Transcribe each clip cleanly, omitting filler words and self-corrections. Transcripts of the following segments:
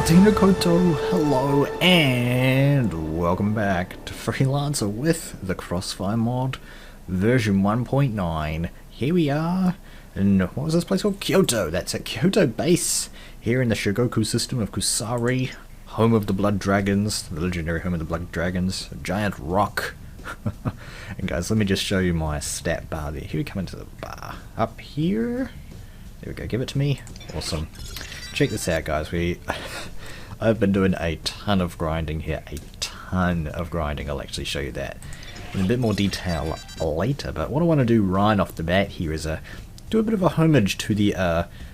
Koto, hello and welcome back to Freelancer with the Crossfire mod version 1.9. Here we are, and what was this place called? Kyoto. That's at Kyoto base here in the Shigoku system of Kusari, home of the Blood Dragons, the legendary home of the Blood Dragons, a giant rock. And guys, let me just show you my stat bar there. Here we come into the bar. Up here. There we go, give it to me. Awesome. Check this out, guys. I've been doing a ton of grinding here. A ton of grinding. I'll actually show you that in a bit more detail later. But what I want to do right off the bat here is do a bit of a homage to the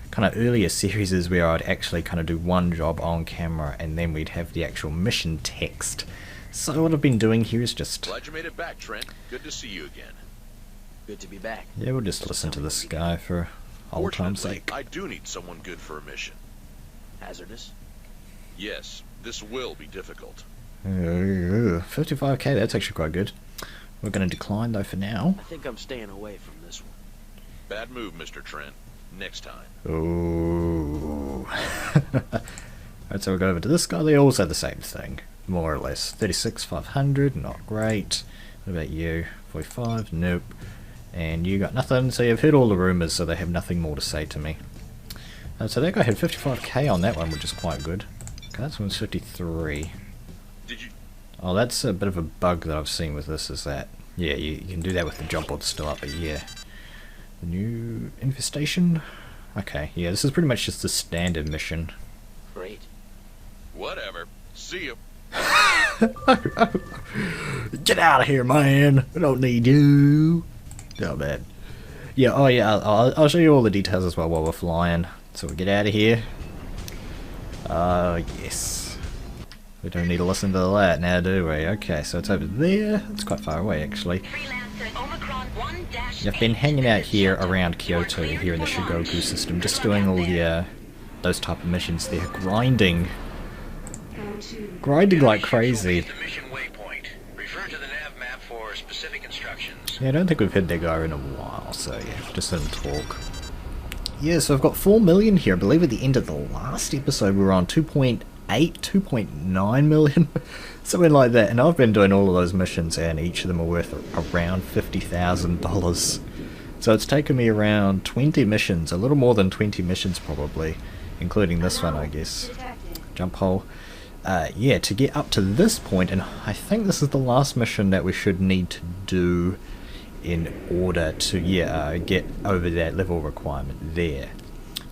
kind of earlier series where I'd actually kind of do one job on camera and then we'd have the actual mission text. So what I've been doing here is just... Glad you made it back, Trent. Good to see you again. Good to be back. Yeah, we'll just listen to this guy for old time's sake. I do need someone good for a mission. Hazardous? Yes, this will be difficult. 55k, that's actually quite good. We're going to decline though for now. I think I'm staying away from this one. Bad move, Mr. Trent. Next time. Oh. Alright, so we'll go over to this guy. They all say the same thing, more or less. 36, 500, not great. What about you? 45, nope. And you got nothing, so you've heard all the rumours, so they have nothing more to say to me. So that guy had 55k on that one, which is quite good. Okay, that one's 53. Did you... Oh, that's a bit of a bug that I've seen with this, is that... Yeah, you can do that with the jump board still up, but yeah. The new infestation? Okay, yeah, this is pretty much just the standard mission. Great. Whatever. See you. Get out of here, man! I don't need you! Oh, man. Yeah, oh yeah, I'll show you all the details as well while we're flying. So we get out of here. Yes. We don't need to listen to that now, do we? Okay, so it's over there. It's quite far away, actually. I've been hanging out here around Kyoto, here in the Shigoku system, just doing all the, those type of missions there. Grinding. Grinding like crazy. Yeah, I don't think we've hit that guy in a while, so yeah, just let him talk. Yeah, so I've got 4 million here. I believe at the end of the last episode we were on 2.8, 2.9 million, something like that. And I've been doing all of those missions and each of them are worth around $50,000. So it's taken me around 20 missions, a little more than 20 missions probably, including this one I guess. Jump hole. Yeah, to get up to this point, and I think this is the last mission that we should need to do in order to get over that level requirement there.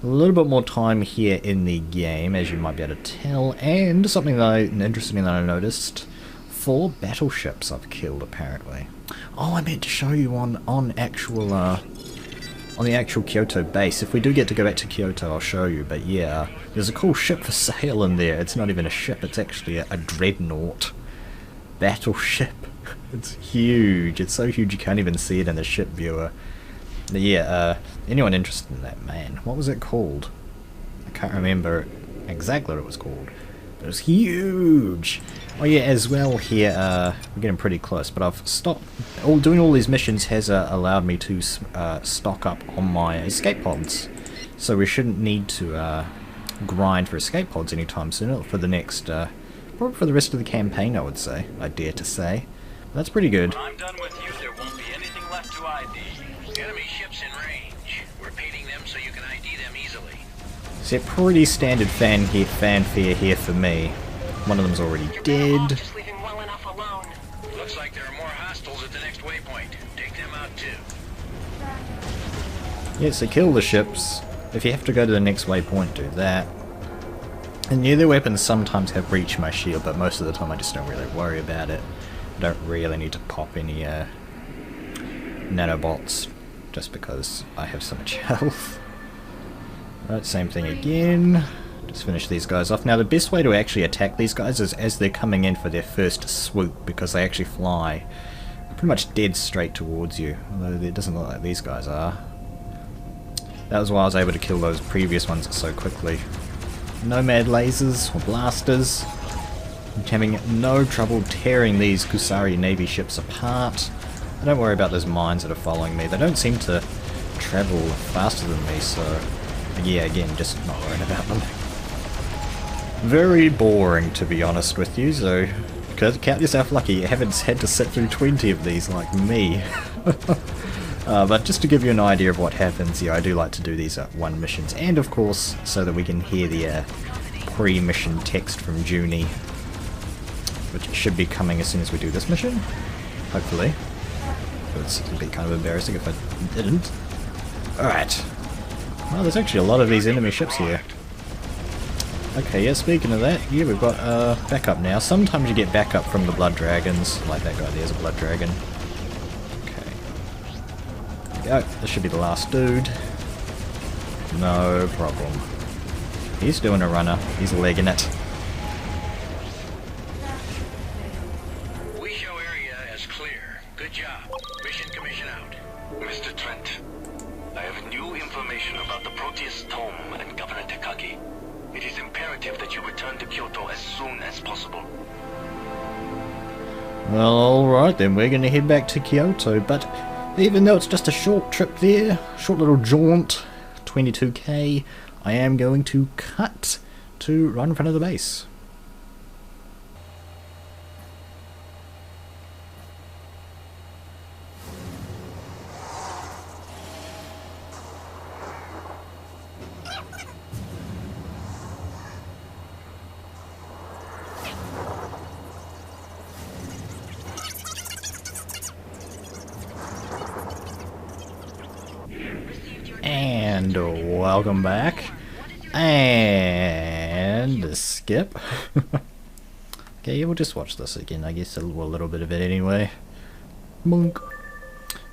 A little bit more time here in the game, as you might be able to tell, and something that interesting that I noticed: 4 battleships I've killed apparently. Oh, I meant to show you on the actual Kyoto base. If we do get to go back to Kyoto, I'll show you. But yeah, there's a cool ship for sale in there. It's not even a ship; it's actually a dreadnought battleship. It's huge. It's so huge you can't even see it in the ship viewer. But yeah, anyone interested in that, man? What was it called? I can't remember exactly what it was called. But it was huge. Oh yeah, as well here, we're getting pretty close, but I've stopped. Doing all these missions has allowed me to stock up on my escape pods. So we shouldn't need to grind for escape pods anytime soon. For the next, probably for the rest of the campaign, I would say. I dare to say. That's pretty good. When I'm done with you, there won't be anything left to ID. Enemy ships in range. We're painting them so you can ID them easily. See, pretty standard fanfare here for me. One of them's already dead. Just leave him well enough alone. Looks like there are more hostiles at the next waypoint. Take them out too. Yeah, so kill the ships. If you have to go to the next waypoint, do that. And yeah, their weapons sometimes have breached my shield, but most of the time I just don't really worry about it. Don't really need to pop any nanobots just because I have so much health. Right, same thing again. Just finish these guys off. Now the best way to actually attack these guys is as they're coming in for their first swoop, because they actually fly pretty much dead straight towards you, although it doesn't look like these guys are. That was why I was able to kill those previous ones so quickly. Nomad lasers or blasters. I'm having no trouble tearing these Kusari Navy ships apart. I don't worry about those mines that are following me. They don't seem to travel faster than me, so yeah, again, just not worrying about them. Very boring, to be honest with you, so count yourself lucky you haven't had to sit through 20 of these like me. But just to give you an idea of what happens here, I do like to do these one missions, and of course so that we can hear the pre-mission text from Junie, which should be coming as soon as we do this mission, hopefully. It would be kind of embarrassing if I didn't. Alright. Well, there's actually a lot of these enemy ships here. Okay, yeah, speaking of that, yeah, we've got backup now. Sometimes you get backup from the blood dragons, like that guy there's a blood dragon. Okay. There we go. This should be the last dude. No problem. He's doing a runner. He's legging it. We show area as clear. Good job. Mission commission out. Mr. Trent, I have new information about the Proteus Tome and Governor Tekagi. It is imperative that you return to Kyoto as soon as possible. Well, alright then, we're gonna head back to Kyoto, but even though it's just a short trip there, short little jaunt, 22k, I am going to cut to right in front of the base. And welcome back. And skip. Okay, yeah, we'll just watch this again, I guess, a little bit of it anyway. Monk.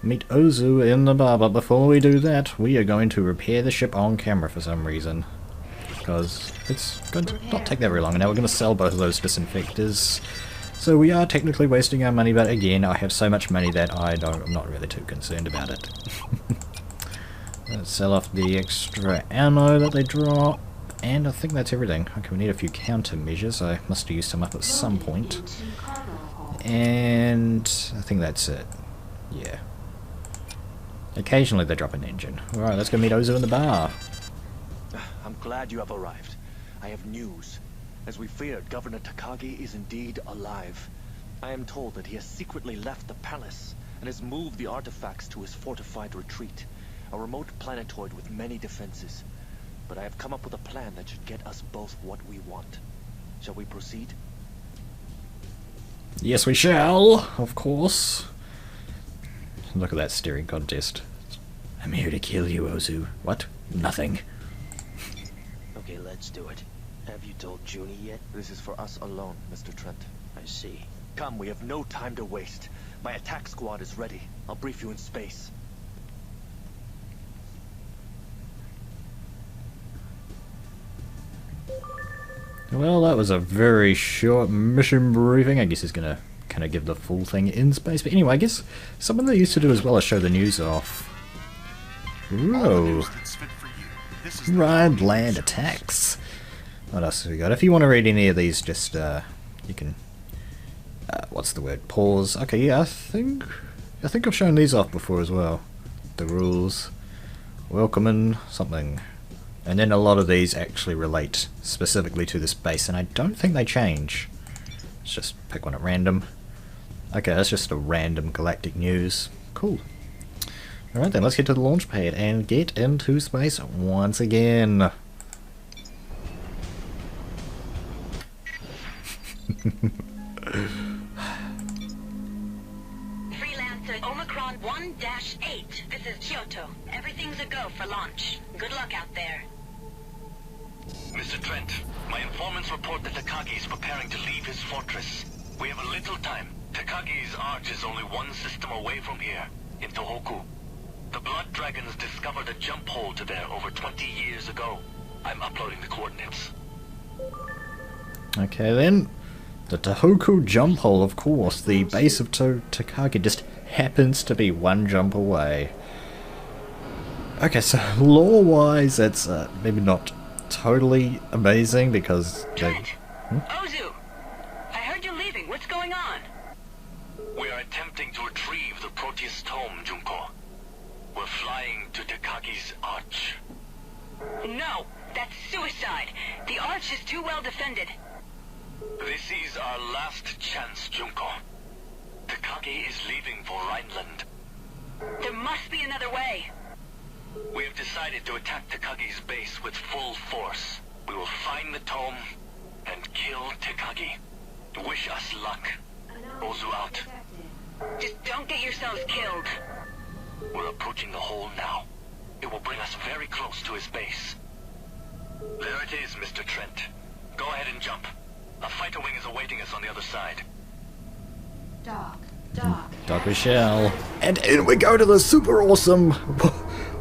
Meet Ozu in the bar, but before we do that, we are going to repair the ship on camera for some reason. Because it's going to not take that very long. Now we're going to sell both of those disinfectors. So we are technically wasting our money, but again, I have so much money that I'm not really too concerned about it. Let's sell off the extra ammo that they drop, and I think that's everything. Okay, we need a few countermeasures. I must have used some up at some point. And I think that's it. Yeah. Occasionally they drop an engine. Alright, let's go meet Ozu in the bar. I'm glad you have arrived. I have news. As we feared, Governor Tekagi is indeed alive. I am told that he has secretly left the palace and has moved the artifacts to his fortified retreat. A remote planetoid with many defenses. But I have come up with a plan that should get us both what we want. Shall we proceed? Yes, we shall, of course. Look at that steering contest. I'm here to kill you, Ozu. What? Nothing. Okay, let's do it. Have you told Junie yet? This is for us alone, Mr. Trent. I see. Come, we have no time to waste. My attack squad is ready. I'll brief you in space. Well, that was a very short mission briefing. I guess he's gonna kind of give the full thing in space. But anyway, I guess something they used to do as well is show the news off. Whoa. Ride land attacks. What else have we got? If you want to read any of these, just, you can, what's the word? Pause. Okay, yeah, I think I've shown these off before as well. The rules. Welcoming something. And then a lot of these actually relate specifically to this base, and I don't think they change. Let's just pick one at random. Okay, that's just a random galactic news. Cool. Alright then, let's get to the launch pad and get into space once again. Freelancer Omicron 1-8. This is Kyoto. Everything's a go for launch. Good luck out there. Mr. Trent, my informants report that Tekagi is preparing to leave his fortress. We have a little time. Tekagi's arch is only one system away from here, in Tohoku. The Blood Dragons discovered a jump hole to there over 20 years ago. I'm uploading the coordinates. Okay then. The Tohoku jump hole, of course. The base of Tekagi just happens to be one jump away. Okay, so lore-wise, it's maybe not totally amazing because Trent! Ozu! I heard you're leaving. What's going on? We are attempting to retrieve the Proteus Tome, Junko. We're flying to Tekagi's arch. No! That's suicide. The arch is too well defended. This is our last chance, Junko. Tekagi is leaving for Rhineland. There must be another way. We have decided to attack Tekagi's base with full force. We will find the tome and kill Tekagi. Wish us luck. Ozu out. Just don't get yourselves killed. We're approaching the hole now. It will bring us very close to his base. There it is, Mr. Trent. Go ahead and jump. A fighter wing is awaiting us on the other side. Doc we shall. And in we go to the super awesome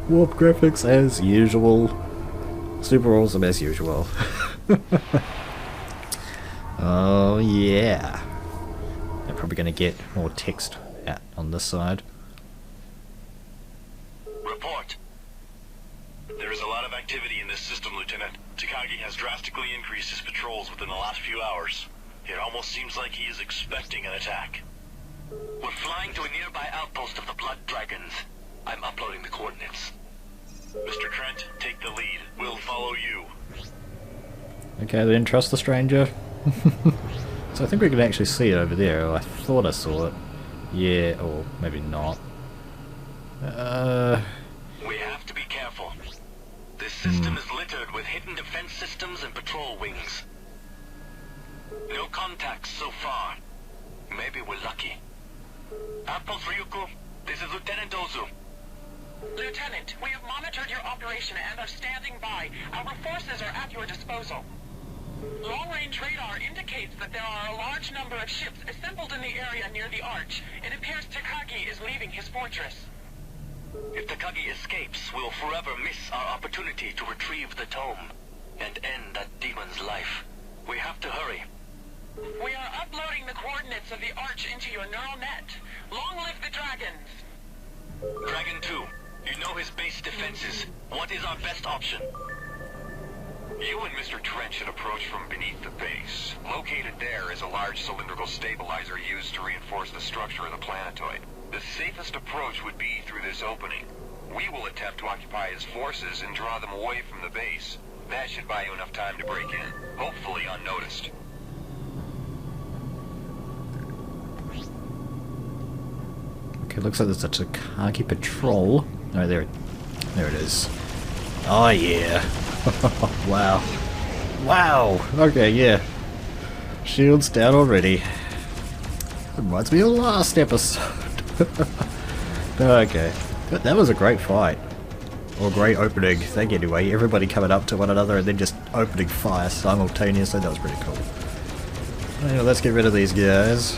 warp graphics as usual. Super awesome as usual. Oh yeah. They're probably going to get more text out on this side. Report. There is a lot of activity in this system, Lieutenant. Tekagi has drastically increased his patrols within the last few hours. It almost seems like he is expecting an attack. We're flying to a nearby outpost of the Blood Dragons. I'm uploading the coordinates. Mr. Trent, take the lead. We'll follow you. Okay, they didn't trust the stranger. So I think we can actually see it over there. Oh, I thought I saw it. Yeah, or maybe not. We have to be careful. This system is littered with hidden defense systems and patrol wings. No contacts so far. Maybe we're lucky. Outpost Ryuko, this is Lieutenant Ozu. Lieutenant, we have monitored your operation and are standing by. Our forces are at your disposal. Long-range radar indicates that there are a large number of ships assembled in the area near the arch. It appears Tekagi is leaving his fortress. If Tekagi escapes, we'll forever miss our opportunity to retrieve the tome and end that demon's life. We have to hurry. We are uploading the coordinates of the arch into your neural net. Long live the dragons! Dragon 2, you know his base defenses. What is our best option? You and Mr. Trent should approach from beneath the base. Located there is a large cylindrical stabilizer used to reinforce the structure of the planetoid. The safest approach would be through this opening. We will attempt to occupy his forces and draw them away from the base. That should buy you enough time to break in, hopefully unnoticed. Okay, looks like there's a Tekagi patrol. Oh, there it is. Oh yeah. Wow. Wow. Okay, yeah. Shield's down already. Reminds me of the last episode. Okay. But that was a great fight. Or great opening thing anyway. Everybody coming up to one another and then just opening fire simultaneously. That was pretty cool. Anyway, let's get rid of these guys.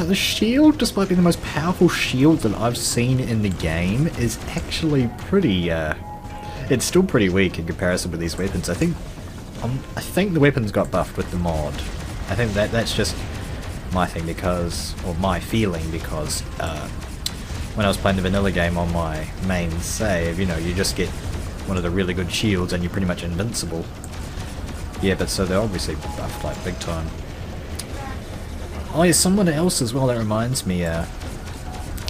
The shield, despite being the most powerful shield that I've seen in the game, is actually pretty, it's still pretty weak in comparison with these weapons. I think the weapons got buffed with the mod. I think that's just my thing because, or my feeling because, when I was playing the vanilla game on my main save, you know, you just get one of the really good shields and you're pretty much invincible. Yeah, but so they're obviously buffed like big time. Oh yeah, someone else as well, that reminds me,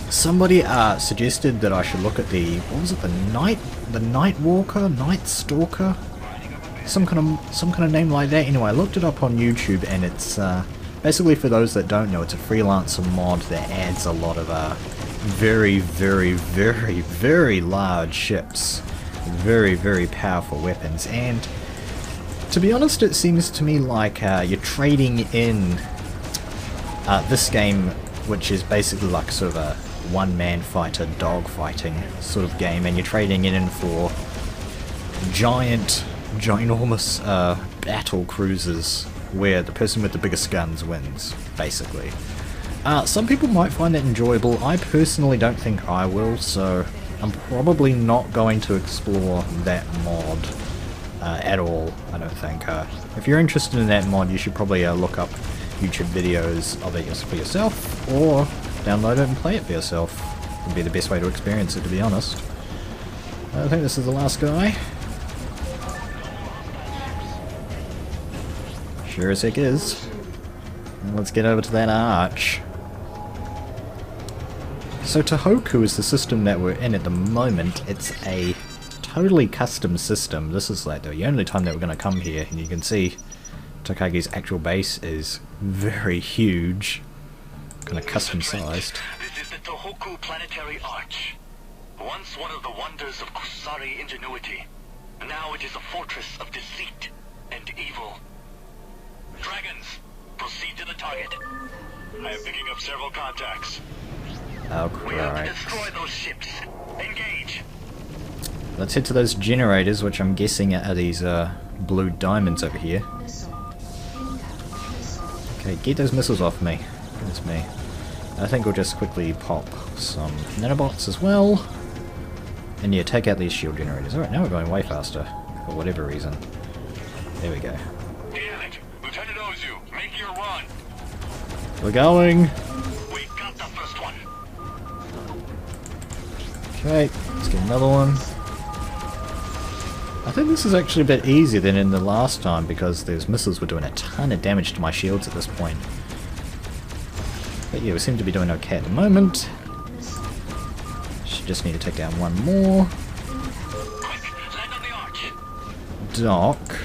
somebody suggested that I should look at the, what was it, the Night Walker, Night Stalker? Some kind of name like that. Anyway, I looked it up on YouTube and it's, basically for those that don't know, it's a Freelancer mod that adds a lot of, very, very, very, very large ships. Very, very powerful weapons. And, to be honest, it seems to me like, you're trading in this game, which is basically like sort of a one-man fighter dog fighting sort of game, and you're trading in for ginormous battle cruisers where the person with the biggest guns wins, basically. Some people might find that enjoyable. I personally don't think I will, so I'm probably not going to explore that mod at all, I don't think. If you're interested in that mod, you should probably look up YouTube videos of it for yourself, or download it and play it for yourself. Would be the best way to experience it, to be honest. I think this is the last guy. Sure as heck is. And let's get over to that arch. So Tohoku is the system that we're in at the moment. It's a totally custom system. This is like the only time that we're going to come here, and you can see Tekagi's actual base is very huge, kind of custom sized. This is the Tohoku Planetary Arch. Once one of the wonders of Kusari ingenuity. Now it is a fortress of deceit and evil. Dragons, proceed to the target. I am picking up several contacts. Oh, We have to Christ. destroy those ships. Engage. Let's head to those generators, which I'm guessing are these blue diamonds over here. Okay, get those missiles off me. That's me. I think we'll just quickly pop some nanobots as well. And yeah, take out these shield generators. Alright, now we're going way faster. For whatever reason. There we go. Damn it. Lieutenant Ozu, make your run. We're going! We got the first one. Okay, let's get another one. I think this is actually a bit easier than in the last time because those missiles were doing a ton of damage to my shields at this point. But yeah, we seem to be doing okay at the moment. Should just need to take down one more. Quick, land on the arch. Dock.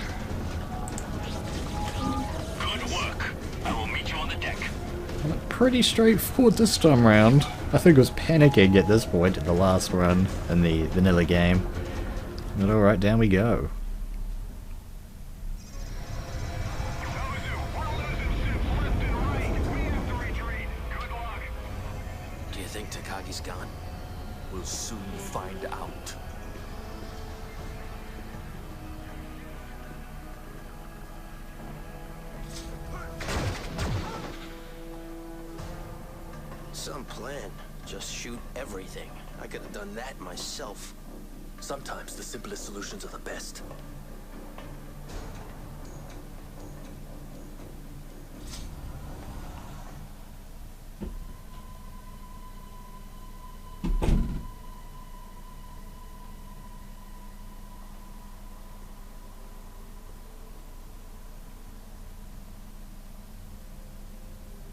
Good work. I will meet you on the deck. Pretty straightforward this time round. I think I was panicking at this point in the last run in the vanilla game. But alright, down we go. Do you think Tekagi's gone? We'll soon find out. Some plan. Just shoot everything. I could have done that myself. Sometimes the simplest solutions are the best.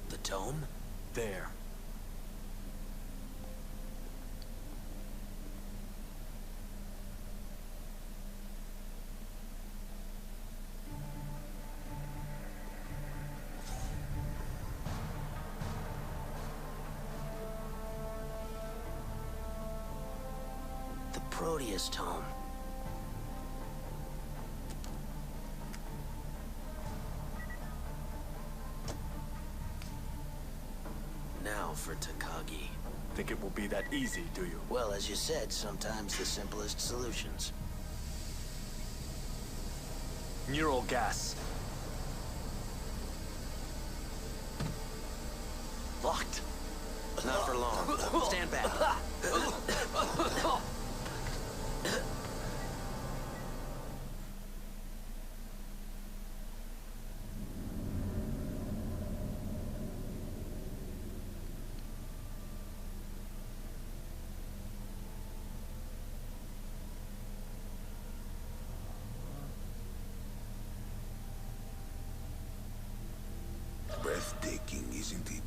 The tome? There. The Proteus Tome. Now for Tekagi. Think it will be that easy, do you? Well, as you said, sometimes the simplest solutions. Neural gas. Locked. Not for long. Stand back. Breathtaking, isn't it?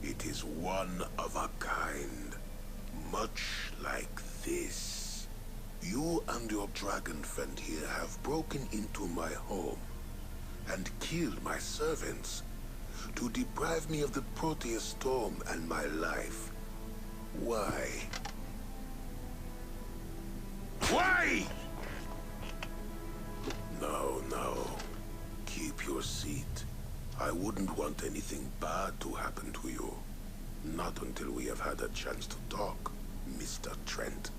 It is one of a kind, much like this. You and your dragon friend here have broken into my home and killed my servants to deprive me of the Proteus Tome and my life. Why? Why? No, no. Keep your seat. I wouldn't want anything bad to happen to you. Not until we have had a chance to talk, Mr. Trent.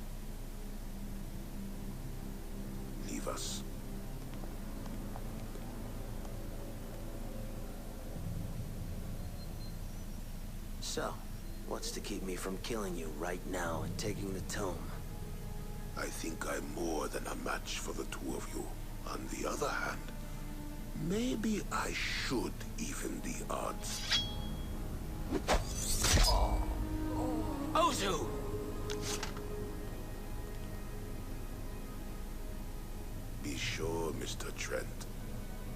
Leave us. So, what's to keep me from killing you right now and taking the tome? I think I'm more than a match for the two of you. On the other hand, maybe I should even the odds. Ozu! Be sure, Mr. Trent.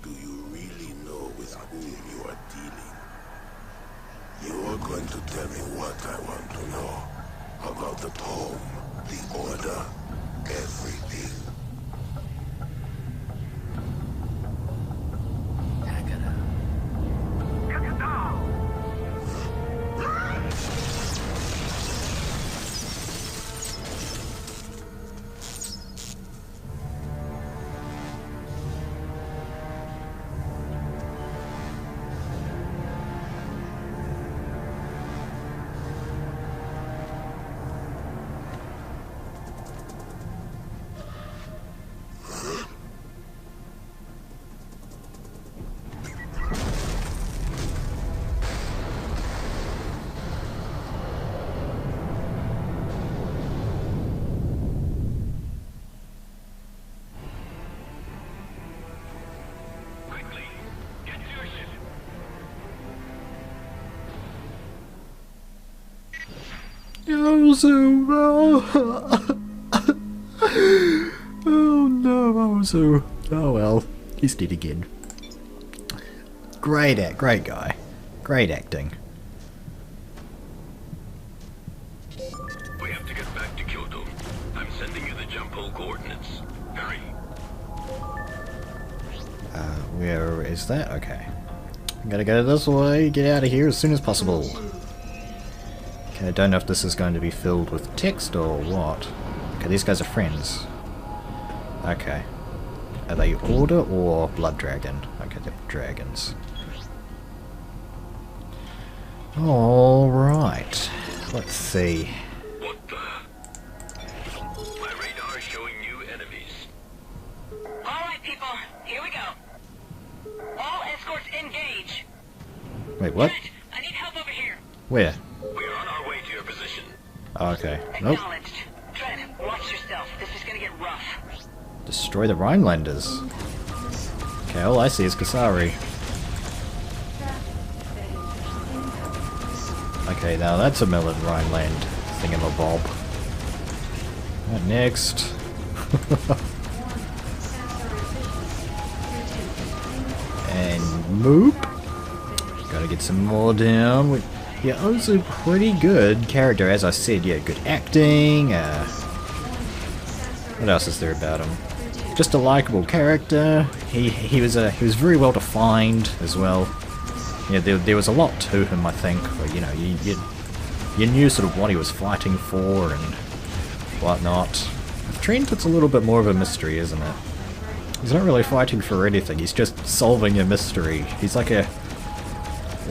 Do you really know with whom you are dealing? You are going to tell me what I want to know. About the tome, the order, everything. Oh no, Ozu. Oh well, he's dead again. Great guy. Great acting. We have to get back to Kyoto. I'm sending you the jump hole coordinates. Hurry. Where is that? Okay. I'm gonna go this way, get out of here as soon as possible. Okay, I don't know if this is going to be filled with text or what. Okay, these guys are friends. Okay. Are they Order or Blood Dragon? Okay, they're dragons. Alright. Let's see. What the? My radar is showing new enemies. Alright, people, here we go. All escorts engage. Wait, what? Trent, I need help over here. Where? We're on our way to your position. Okay. Nope. Acknowledged. Trent, watch yourself. This is gonna get rough. Destroy the Rhinelanders. Okay, all I see is Kasari. Okay, now that's a Millen Rhineland thingamabob. What next? And moop. Gotta get some more down. Yeah, also pretty good character, as I said. Yeah, good acting. What else is there about him? Just a likable character. He was very well defined as well. Yeah, there was a lot to him, I think. But, you know, you knew sort of what he was fighting for and whatnot. With Trent, it's a little bit more of a mystery, isn't it? He's not really fighting for anything. He's just solving a mystery. He's like a,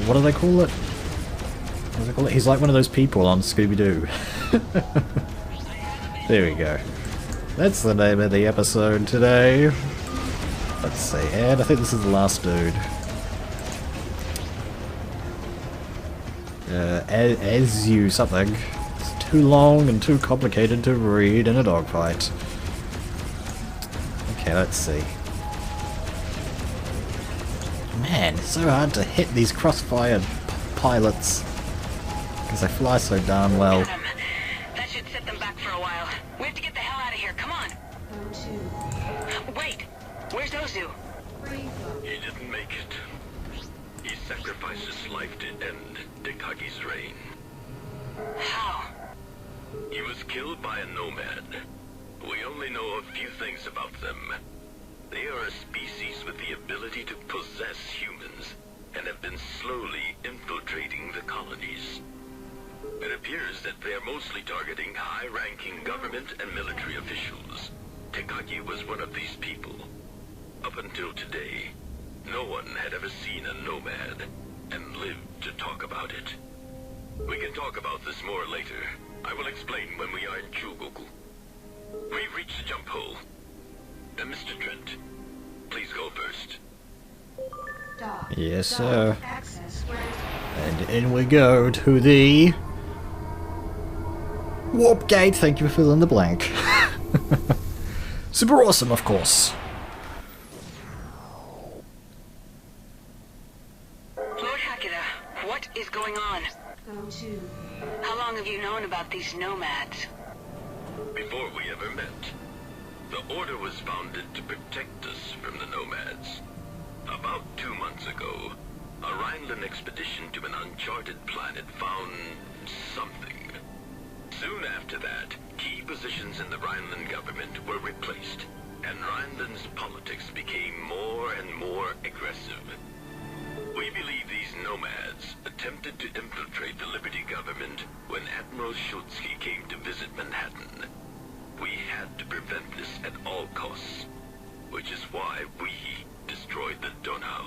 what do they call it? What do they call it? He's like one of those people on Scooby-Doo. There we go. That's the name of the episode today. Let's see, and I think this is the last dude. As you something. It's too long and too complicated to read in a dogfight. Okay, let's see. Man, it's so hard to hit these Crossfire pilots. Because they fly so darn well. That should set them back for a while. We have to get the hell out of here. Come on. Wait. Where's Ozu? He didn't make it. He sacrificed his life to end Tekagi's reign. How? He was killed by a nomad. We only know a few things about them. They are a species with the ability to possess humans, and have been slowly infiltrating the colonies. It appears that they are mostly targeting high-ranking government and military officials. Tekagi was one of these people. Up until today, no one had ever seen a nomad and lived to talk about it. We can talk about this more later. I will explain when we are in Chugoku. We've reached the jump hole. Mr. Trent, please go first. Yes, sir. And in we go to the warp gate. Thank you for filling the blank. Super awesome, of course. Lord Hakeda, what is going on? How long have you known about these nomads? Before we ever met. The Order was founded to protect us from the nomads. About 2 months ago, a Rhineland expedition to an uncharted departed planet found something. Soon after that, key positions in the Rhineland government were replaced, and Rhineland's politics became more and more aggressive. We believe these nomads attempted to infiltrate the Liberty government when Admiral Schultzky came to visit Manhattan. We had to prevent this at all costs, which is why we destroyed the Donau.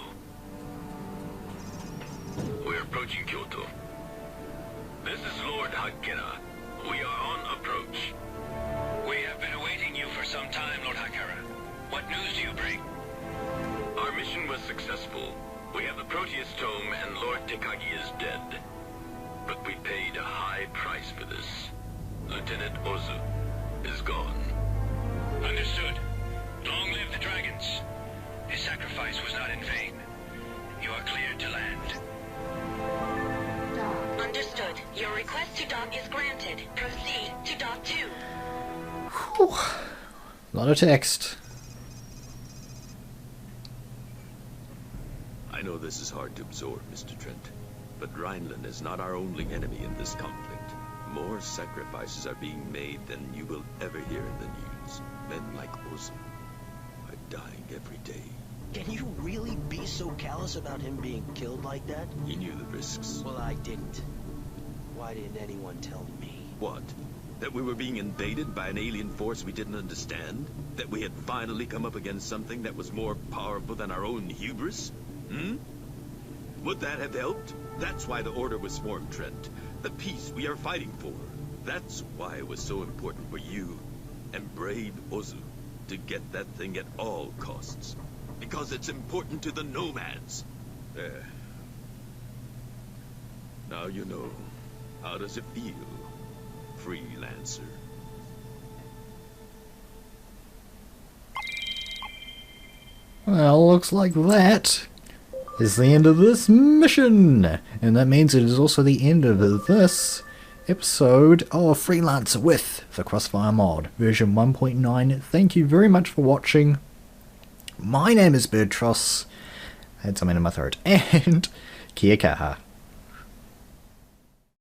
We're approaching Kyoto. This is Lord Hakera. We are on approach. We have been awaiting you for some time, Lord Hakara. What news do you bring? Our mission was successful. We have the Proteus Tome and Lord Tekagi is dead. But we paid a high price for this. Lieutenant Ozu is gone. Understood. Long live the dragons. His sacrifice was not in vain. You are cleared to land. Understood. Your request to dock is granted. Proceed to dock 2. Whew. A lot of text. I know this is hard to absorb, Mr. Trent, but Rhineland is not our only enemy in this conflict. More sacrifices are being made than you will ever hear in the news. Men like Ozu are dying every day. Can you really be so callous about him being killed like that? He knew the risks. Well, I didn't. Why didn't anyone tell me? What? That we were being invaded by an alien force we didn't understand? That we had finally come up against something that was more powerful than our own hubris? Would that have helped? That's why the Order was formed, Trent. The peace we are fighting for. That's why it was so important for you and brave Ozu to get that thing at all costs. Because it's important to the nomads. There. Now you know. How does it feel, Freelancer? Well, looks like that is the end of this mission. And that means it is also the end of this episode of Freelancer with the Crossfire mod, version 1.9. Thank you very much for watching. My name is Birdtross. I had something in my throat. And kia kaha.